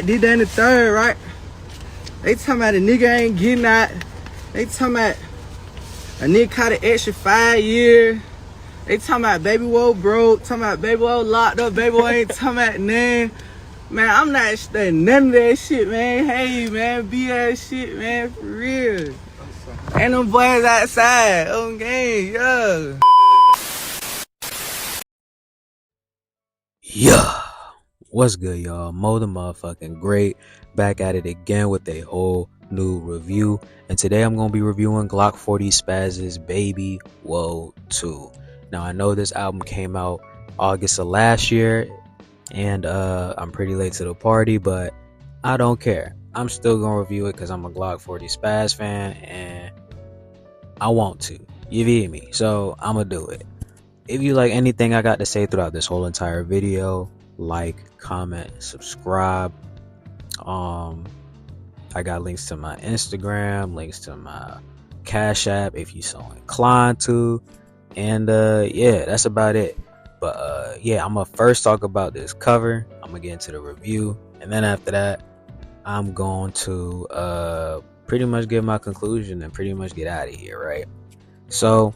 Did that in the third, right? They talking about a nigga ain't getting out. They talking about a nigga caught an extra 5 years. They talking about baby woe broke. Talking about baby woe locked up. Baby woe ain't talking about none. Man, I'm not studying none of that shit, man. Hey, man, be that shit, man, for real. Ain't them boys outside. Okay, yeah. Yeah, what's good, y'all? Mo the motherfucking great, back at it again with a whole new review. And today I'm gonna be reviewing GLOKK40SPAZ's Baby Whoa 2. Now I know this album came out August of last year, and I'm pretty late to the party, but I don't care. I'm still gonna review it because I'm a GLOKK40SPAZ fan and I want to. You feel me? So I'm gonna do it. If you like anything I got to say throughout this whole entire video, like, comment, subscribe. I got links to my Instagram, links to my Cash App if you so inclined to, and yeah, that's about it. But yeah, I'm gonna first talk about this cover. I'm gonna get into the review, and then after that I'm going to pretty much give my conclusion and pretty much get out of here, right? So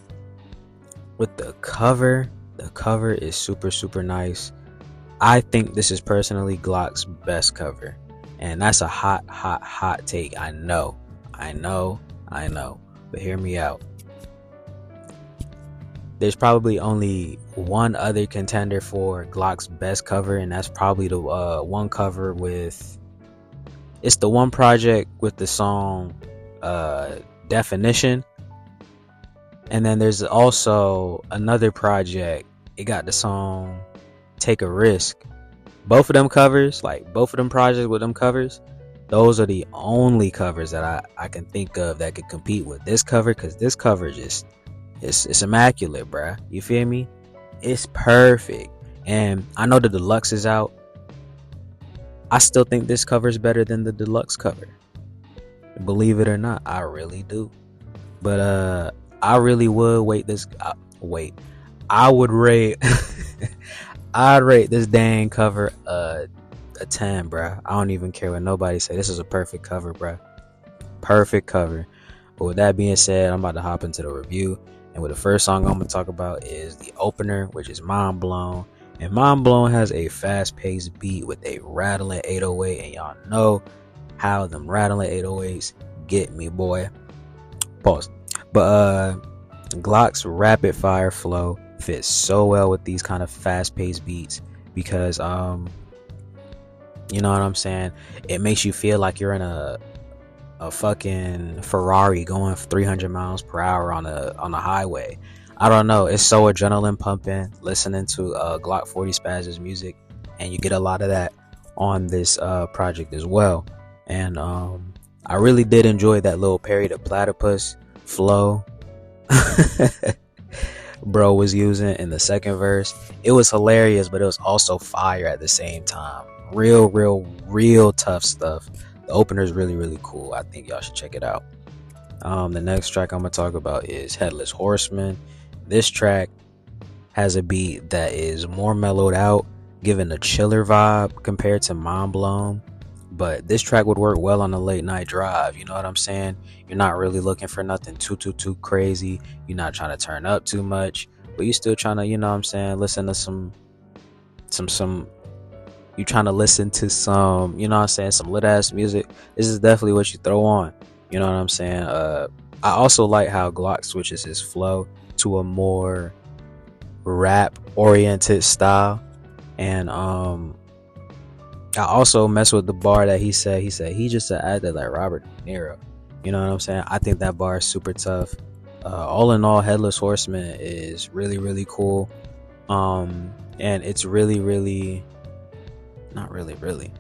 with the cover is super nice. I think this is personally Glock's best cover, and that's a hot take. I know, but hear me out. There's probably only one other contender for Glock's best cover, and that's probably the one cover with, it's the one project with the song Definition. And then there's also another project. It got the song Take a Risk. Both of them covers, like both of them projects with them covers, those are the only covers that I can think of that could compete with this cover, because this cover just, it's immaculate, bruh. You feel me? It's perfect. And I know the deluxe is out. I still think this cover is better than the deluxe cover. Believe it or not, I really do. But I really would I would rate I'd rate this dang cover a 10, bruh. I don't even care what nobody say. This is a perfect cover, bruh. Perfect cover. But with that being said, I'm about to hop into the review. And with the first song I'm gonna talk about is the opener, which is Mind Blown. And Mind Blown has a fast-paced beat with a rattling 808, and y'all know how them rattling 808s get me, boy. Pause. But Glock's rapid fire flow fits so well with these kind of fast-paced beats, because you know what I'm saying, it makes you feel like you're in a fucking Ferrari going 300 miles per hour on a highway. I don't know, it's so adrenaline pumping listening to GLOKK40SPAZ's music, and you get a lot of that on this project as well. And I really did enjoy that little Perry the Platypus flow bro was using in the second verse. It was hilarious, but it was also fire at the same time. Real tough stuff. The opener is really cool. I think y'all should check it out. The next track I'm gonna talk about is Headless Horseman. This track has a beat that is more mellowed out, giving a chiller vibe compared to Mind Blown. But this track would work well on a late night drive. You know what I'm saying? You're not really looking for nothing too crazy. You're not trying to turn up too much, but you're still trying to, you know what I'm saying, listen to some you're trying to listen to some, you know what I'm saying, some lit ass music. This is definitely what you throw on. You know what I'm saying? I also like how Glokk switches his flow to a more rap oriented style. And I also mess with the bar that he said he just acted like Robert De Niro. You know what I'm saying? I think that bar is super tough. All in all, Headless Horseman is really cool. And it's really not really.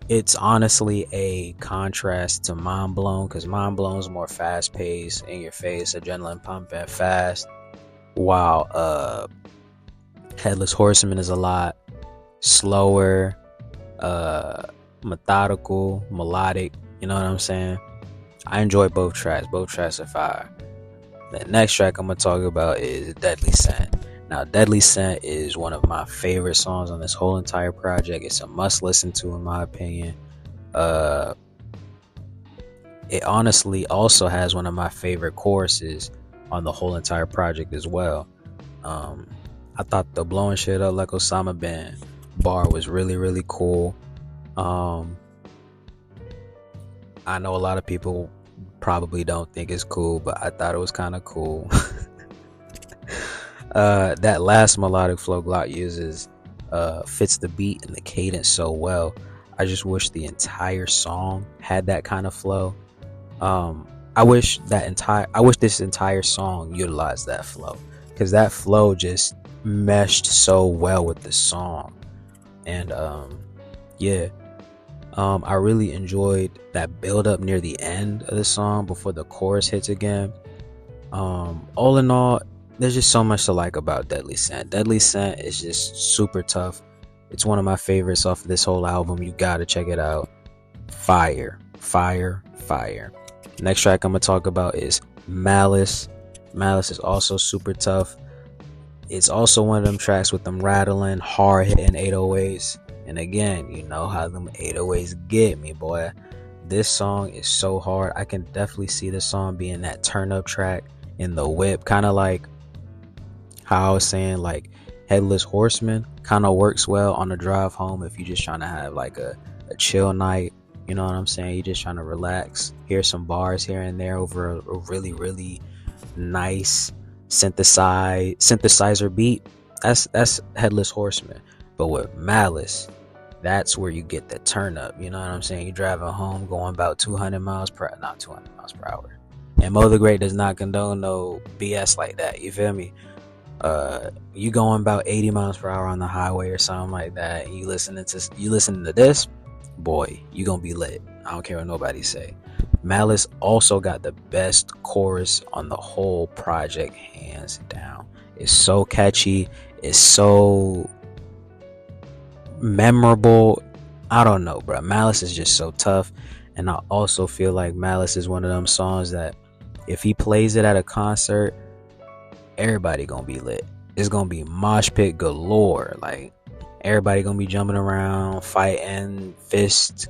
It's honestly a contrast to Mind Blown, because Mind Blown is more fast paced, in your face, adrenaline pumping, fast. While Headless Horseman is a lot slower, methodical, melodic. You know what I'm saying? I enjoy both tracks. Both tracks are fire. The next track I'm gonna talk about is Deadly Scent. Now, Deadly Scent is one of my favorite songs on this whole entire project. It's a must listen to, in my opinion. Uh, it honestly also has one of my favorite choruses on the whole entire project as well. I thought the blowing shit up like Osama bin bar was really, really cool. I know a lot of people probably don't think it's cool, but I thought it was kind of cool. That last melodic flow Glokk uses fits the beat and the cadence so well. I just wish the entire song had that kind of flow. I wish this entire song utilized that flow, because that flow just meshed so well with the song. And yeah, I really enjoyed that build up near the end of the song before the chorus hits again. All in all, there's just so much to like about Deadly Scent. Deadly Scent is just super tough. It's one of my favorites off of this whole album. You gotta check it out. Fire, fire, fire. Next track I'm gonna talk about is Malice. Malice is also super tough. It's also one of them tracks with them rattling, hard hitting 808s. And again, you know how them 808s get me, boy. This song is so hard. I can definitely see this song being that turn up track in the whip, kind of like how I was saying, like Headless Horseman kind of works well on the drive home if you're just trying to have like a chill night. You know what I'm saying? You're just trying to relax, hear some bars here and there over a really, really nice synthesizer beat. That's Headless Horseman. But with Malice, that's where you get the turn up. You know what I'm saying? You're driving home going about 200 miles per hour. And Mo the Great does not condone no BS like that. You feel me? You going about 80 miles per hour on the highway or something like that. You listening to this, boy, you gonna be lit. I don't care what nobody say. Malice also got the best chorus on the whole project, hands down. It's so catchy. It's so memorable. I don't know, bro. Malice is just so tough. And I also feel like Malice is one of them songs that if he plays it at a concert, everybody gonna be lit. It's gonna be mosh pit galore. Like everybody gonna be jumping around, fighting, fist,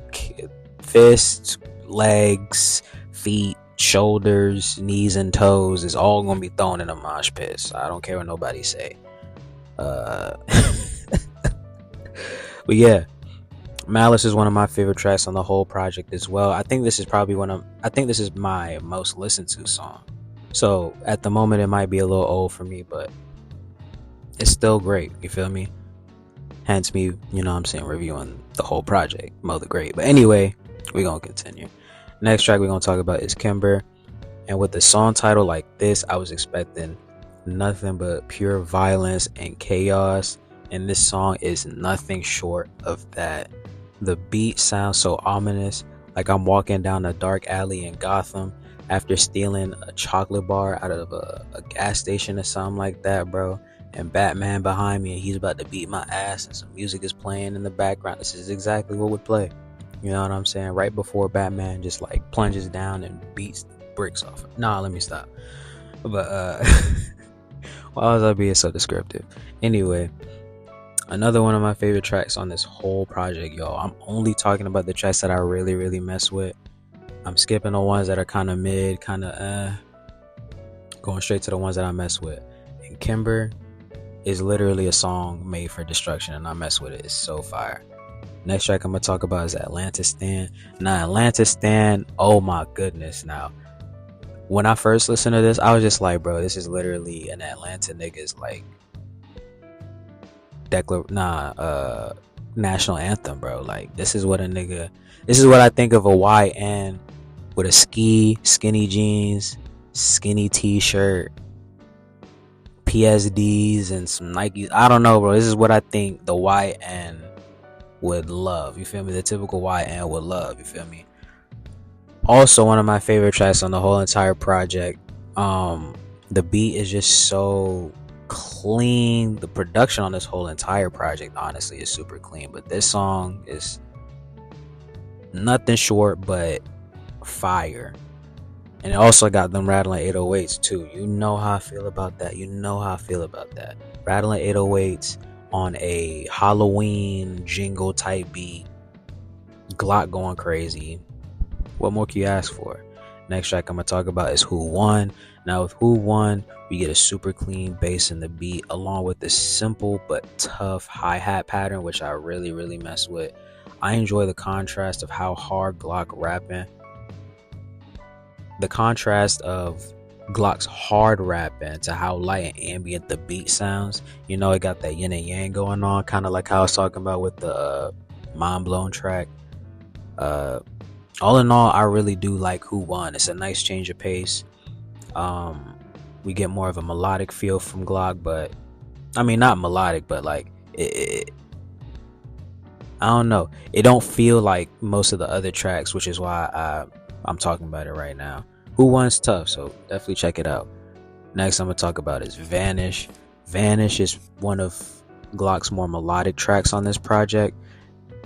legs, feet, shoulders, knees, and toes is all gonna be thrown in a mosh pit. So I don't care what nobody say. But yeah, Malice is one of my favorite tracks on the whole project as well. I think this is my most listened to song. So at the moment it might be a little old for me, but it's still great. You feel me? Hence me, you know what I'm saying, reviewing the whole project, Mo the Great. But anyway, we're gonna continue. Next track we're gonna talk about is Kimber. And with the song title like this, I was expecting nothing but pure violence and chaos. And this song is nothing short of that. The beat sounds so ominous, like I'm walking down a dark alley in Gotham after stealing a chocolate bar out of a gas station or something like that, bro. And Batman behind me and he's about to beat my ass and some music is playing in the background. This is exactly what would play. You know what I'm saying? Right before Batman just like plunges down and beats bricks off. Nah, let me stop. But why was I being so descriptive? Anyway, another one of my favorite tracks on this whole project, y'all. I'm only talking about the tracks that I really, really mess with. I'm skipping the ones that are kind of mid, kind of going straight to the ones that I mess with. And Kimber is literally a song made for destruction, and I mess with it. It's so fire. Next track I'm gonna talk about is Atlantis Stand. Now, Atlantis Stand, oh my goodness. Now, when I first listened to this, I was just like, bro, this is literally an Atlanta nigga's like national anthem, bro. Like this is what I think of a YN with a skinny jeans, skinny t-shirt, PSDs and some Nikes. I don't know, bro. This is what I think the YN would love. You feel me? The typical YN would love. You feel me? Also, one of my favorite tracks on the whole entire project. The beat is just so clean. The production on this whole entire project, honestly, is super clean. But this song is nothing short but fire. And it also got them rattling 808s too. You know how I feel about that. Rattling 808s on a Halloween jingle type beat Glokk going crazy. What more can you ask for? Next track I'm gonna talk about is Who Won. Now with Who Won, we get a super clean bass in the beat along with this simple but tough hi-hat pattern, which I really mess with. I enjoy the contrast of how hard Glokk rapping. The contrast of Glock's hard rapping to how light and ambient the beat sounds. You know, it got that yin and yang going on, kind of like how I was talking about with the Mind Blown track. All in all, I really do like Who Won. It's a nice change of pace. We get more of a melodic feel from Glokk, but I mean, not melodic, but like I don't know. It don't feel like most of the other tracks, which is why I'm talking about it right now. Who Won's tough, so definitely check it out. Next I'm gonna talk about is Vanish. Vanish is one of Glock's more melodic tracks on this project.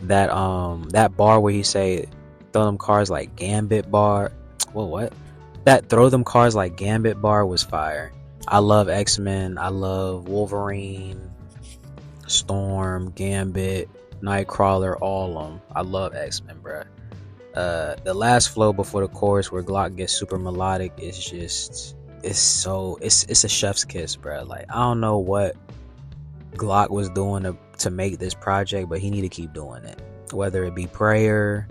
That bar where he say throw them cars like Gambit bar. Well, what? That throw them cars like Gambit bar was fire. I love X-Men. I love Wolverine, Storm, Gambit, Nightcrawler, all of them. I love X-Men, bruh. The last flow before the chorus where Glokk gets super melodic is just, it's a chef's kiss, bruh. Like, I don't know what Glokk was doing to make this project, but he need to keep doing it. Whether it be prayer,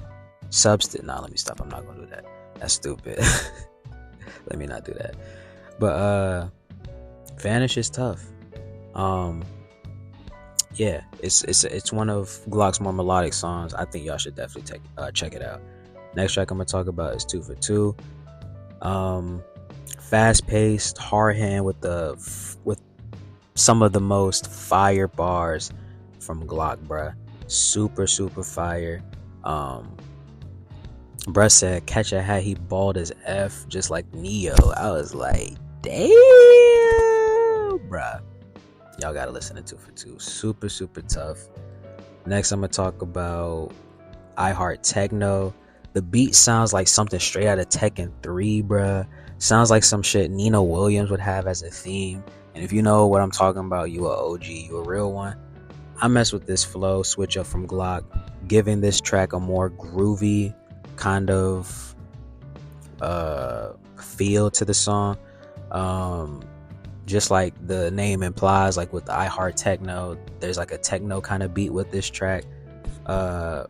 substance. Nah, let me stop. I'm not gonna do that. That's stupid. Let me not do that. But Vanish is tough. Yeah, it's one of Glock's more melodic songs. I think y'all should definitely check it out. Next track I'm gonna talk about is 2 for 2. Fast paced, hard hand with some of the most fire bars from Glokk, bruh. Super fire. Bruh said catch a hat, he balled as F just like Neo. I was like, damn, bruh. Y'all gotta listen to 2 for 2. Super tough. Next I'm gonna talk about I Heart Techno. The beat sounds like something straight out of Tekken 3, bruh. Sounds like some shit Nina Williams would have as a theme. And if you know what I'm talking about, you a OG, you a real one. I mess with this flow switch up from Glokk, giving this track a more groovy kind of feel to the song. Just like the name implies, like with the I Heart Techno, there's like a techno kind of beat with this track. Glokk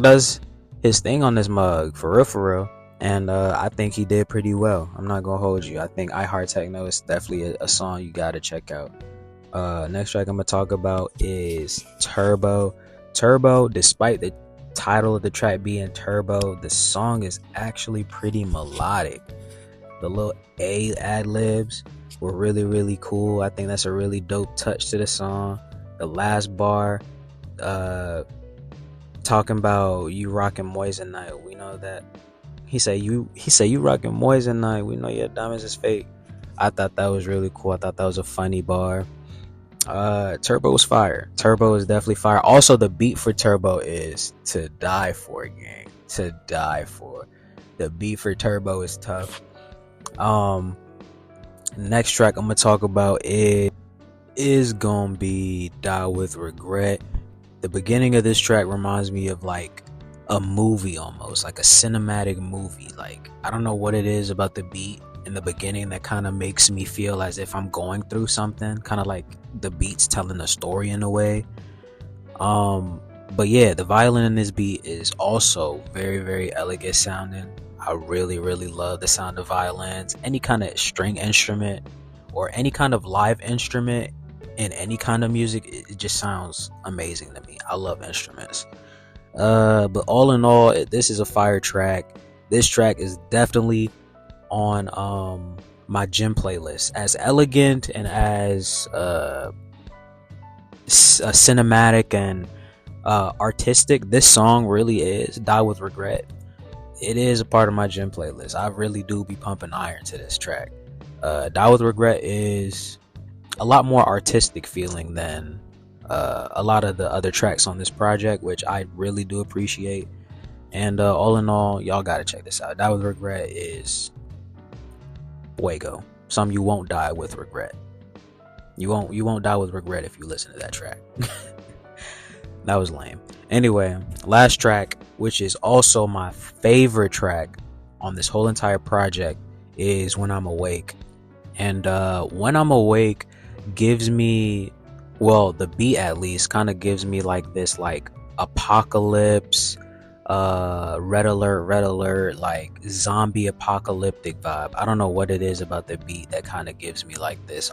does his thing on this mug, for real. And I think he did pretty well. I'm not gonna hold you. I think I Heart Techno is definitely a song you gotta check out. Next track I'm gonna talk about is Turbo. Turbo, despite the title of the track being Turbo, the song is actually pretty melodic. The little ad libs were really cool. I think that's a really dope touch to the song. The last bar, talking about you rocking Moisen Night. We know that. He said you rocking Moisen Night. We know your diamonds is fake. I thought that was really cool. I thought that was a funny bar. Turbo was fire. Turbo is definitely fire. Also, the beat for Turbo is to die for, gang. To die for. The beat for Turbo is tough. Next track I'm gonna talk about is gonna be Die With Regret. The beginning of this track reminds me of like a movie, almost like a cinematic movie. Like, I don't know what it is about the beat in the beginning that kind of makes me feel as if I'm going through something, kind of like the beat's telling a story in a way. But yeah, the violin in this beat is also very elegant sounding. I really love the sound of violins. Any kind of string instrument or any kind of live instrument in any kind of music, it just sounds amazing to me. I love instruments. But all in all, this is a fire track. This track is definitely on my gym playlist. As elegant and as cinematic and artistic this song really is, Die With Regret, it is a part of my gym playlist. I really do be pumping iron to this track. Die With Regret is a lot more artistic feeling than a lot of the other tracks on this project, which I really do appreciate. And all in all, y'all gotta check this out. Die With Regret is Fuego. Some you won't die with regret. You won't die with regret if you listen to that track. That was lame. Anyway, last track, which is also my favorite track on this whole entire project, is When I'm Awake. And When I'm Awake gives me, well, the beat at least kind of gives me like this like apocalypse, red alert, like zombie apocalyptic vibe. I don't know what it is about the beat that kind of gives me like this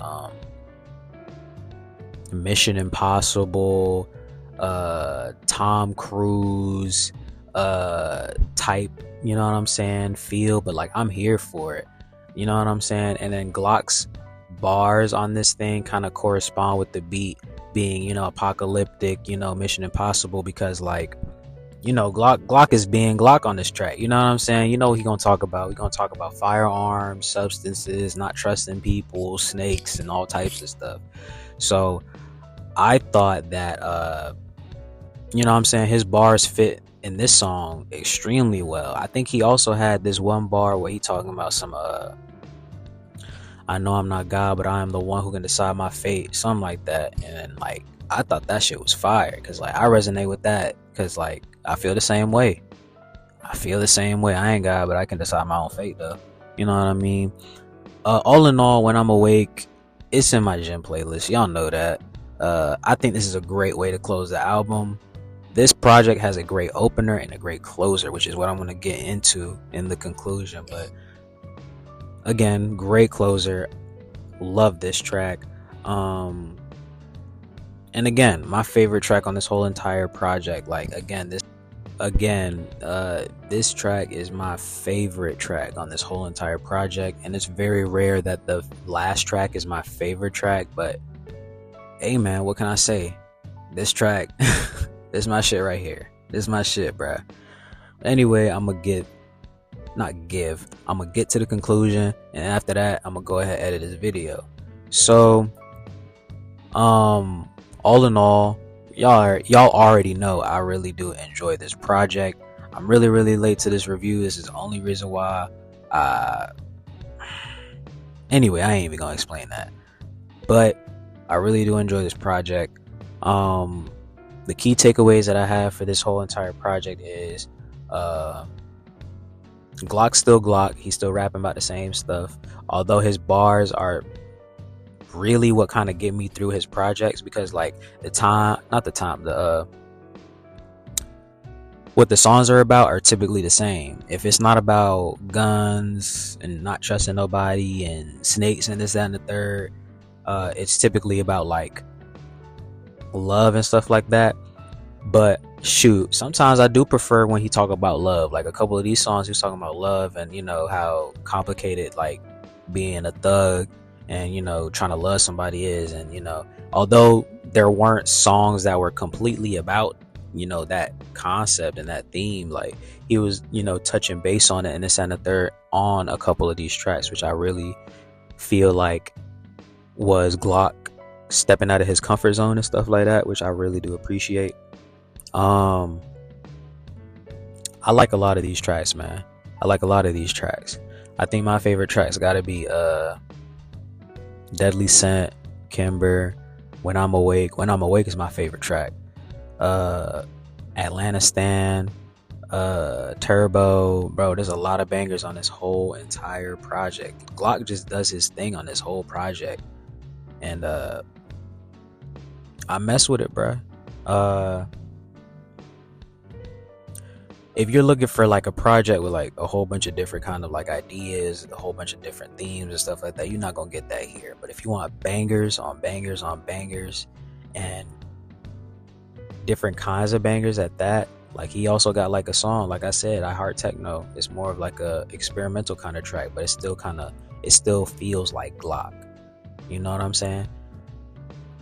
Mission Impossible, Tom Cruise type, you know what I'm saying, feel, but like I'm here for it, you know what I'm saying. And then Glock's bars on this thing kind of correspond with the beat being, you know, apocalyptic, you know, Mission Impossible, because like, you know, Glokk is being Glokk on this track, you know what I'm saying. You know what he gonna talk about. We gonna talk about firearms, substances, not trusting people, snakes, and all types of stuff. So I thought that you know what I'm saying, his bars fit in this song extremely well. I think he also had this one bar where he talking about some I know I'm not God, but I am the one who can decide my fate, something like that. And like I thought that shit was fire, because like I resonate with that, because like I feel the same way. I ain't God, but I can decide my own fate though, you know what I mean. All in all, When I'm Awake, it's in my gym playlist, y'all know that. I think this is a great way to close the album. This project has a great opener and a great closer, which is what I'm going to get into in the conclusion. But again, great closer. Love this track. And again, my favorite track on this whole entire project. Like this track is my favorite track on this whole entire project, and it's very rare that the last track is my favorite track. But hey man, what can I say? This track this is my shit right here. This is my shit, bruh. Anyway, I'm gonna get to the conclusion, and after that I'm gonna go ahead and edit this video. So all in all, y'all already know I really do enjoy this project. I'm really late to this review. This is the only reason why. Anyway, I ain't even gonna explain that, but I really do enjoy this project. The key takeaways that I have for this whole entire project is Glock's still Glokk. He's still rapping about the same stuff, although his bars are really what kind of get me through his projects, because like what the songs are about are typically the same. If it's not about guns and not trusting nobody and snakes and this, that, and the third, it's typically about like love and stuff like that. But shoot, sometimes I do prefer when he talk about love. Like a couple of these songs, he was talking about love, and you know how complicated like being a thug and, you know, trying to love somebody is. And, you know, although there weren't songs that were completely about, you know, that concept and that theme, like he was, you know, touching base on it and this and the third on a couple of these tracks, which I really feel like was Glokk stepping out of his comfort zone and stuff like that, which I really do appreciate. I like a lot of these tracks, man. I think my favorite tracks gotta be Deadly Scent, Kimber, When I'm Awake. When I'm Awake is my favorite track. Atlanta Stan, Turbo. Bro, there's a lot of bangers on this whole entire project. Glokk just does his thing on this whole project, and I mess with it, bro. If you're looking for like a project with like a whole bunch of different kind of like ideas, a whole bunch of different themes and stuff like that, you're not gonna get that here. But if you want bangers on bangers on bangers and different kinds of bangers at that, like he also got like a song, like I said, I Heart Techno. It's more of like a experimental kind of track, but it still feels like Glokk. You know what I'm saying?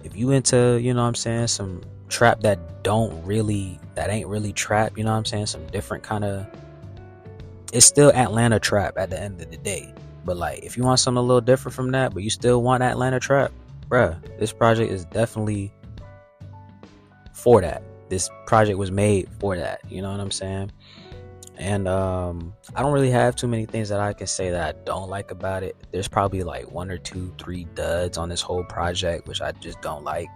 If you into, you know what I'm saying, some trap that ain't really trap, you know what I'm saying, some different kind of, it's still Atlanta trap at the end of the day. But like if you want something a little different from that, but you still want Atlanta trap, bruh, this project is definitely for that. This project was made for that, you know what I'm saying? And I don't really have too many things that I can say that I don't like about it. There's probably like 1 or 2, 3 duds on this whole project which I just don't like.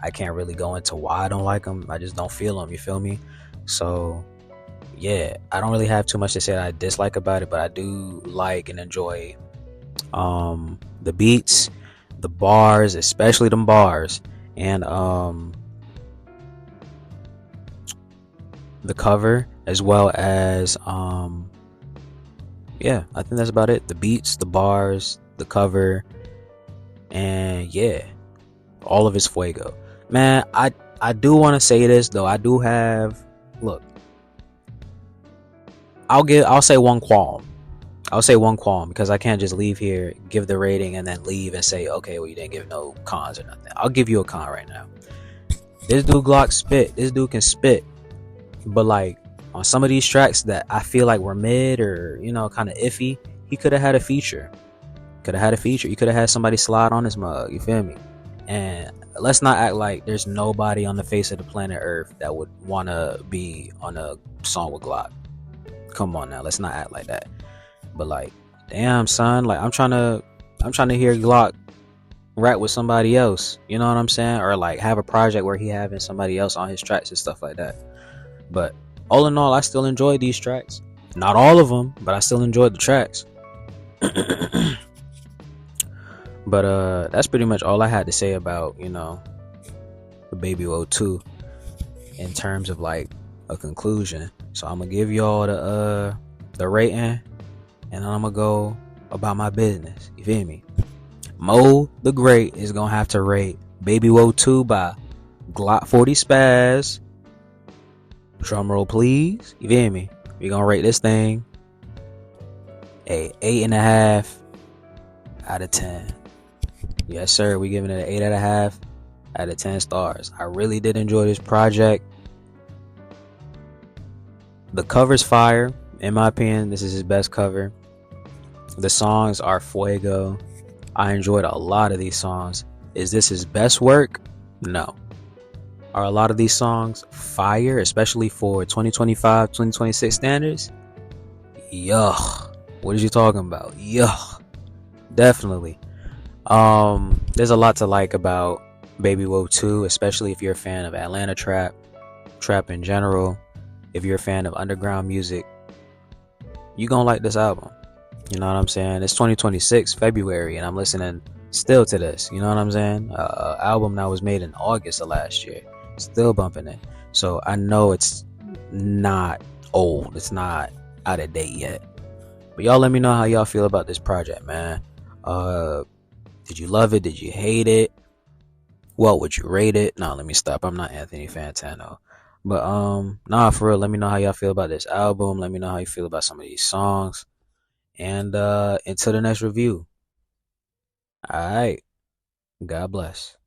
I can't really go into why I don't like them. I just don't feel them. You feel me? So yeah, I don't really have too much to say that I dislike about it, but I do like and enjoy the beats, the bars, especially them bars, and the cover, as well as yeah, I think that's about it. The beats, the bars, the cover, and yeah, all of his fuego. Man, I do want to say this though. I do have, look, I'll say one qualm. I'll say one qualm because I can't just leave here, give the rating, and then leave and say, okay, well, you didn't give no cons or nothing. I'll give you a con right now. This dude Glokk spit. This dude can spit. But like on some of these tracks that I feel like were mid or, you know, kind of iffy, he could have had a feature. Could have had a feature. You could have had somebody slide on his mug. You feel me? And let's not act like there's nobody on the face of the planet Earth that would want to be on a song with Glokk. Come on now, let's not act like that. But like, damn son, like I'm trying to hear Glokk rap with somebody else. You know what I'm saying? Or like have a project where he having somebody else on his tracks and stuff like that. But all in all, I still enjoy these tracks. Not all of them, but I still enjoyed the tracks. But that's pretty much all I had to say about, you know, the Baby Woe 2 in terms of like a conclusion. So I'm gonna give y'all the rating, and then I'm gonna go about my business. You feel me? Mo the Great is gonna have to rate Baby Woe 2 by GLOKK40SPAZ. Drum roll please. You feel me? We're gonna rate this thing a 8.5 out of 10. Yes sir, we giving it an 8.5 out of 10 stars. I really did enjoy this project. The cover's fire. In my opinion, this is his best cover. The songs are fuego. I enjoyed a lot of these songs. Is this his best work? No. Are a lot of these songs fire, especially for 2025, 2026 standards? Yuck. What are you talking about? Yuck. Definitely. There's a lot to like about Baby Woe 2, especially if you're a fan of Atlanta trap in general. If you're a fan of underground music, you gonna like this album. You know what I'm saying? It's 2026 February and I'm listening still to this. You know what I'm saying? Album that was made in August of last year, still bumping it. So I know it's not old, it's not out of date yet. But y'all let me know how y'all feel about this project, man. Did you love it? Did you hate it? What would you rate it? No, let me stop. I'm not Anthony Fantano. But nah, for real, let me know how y'all feel about this album. Let me know how you feel about some of these songs. And until the next review. Alright. God bless.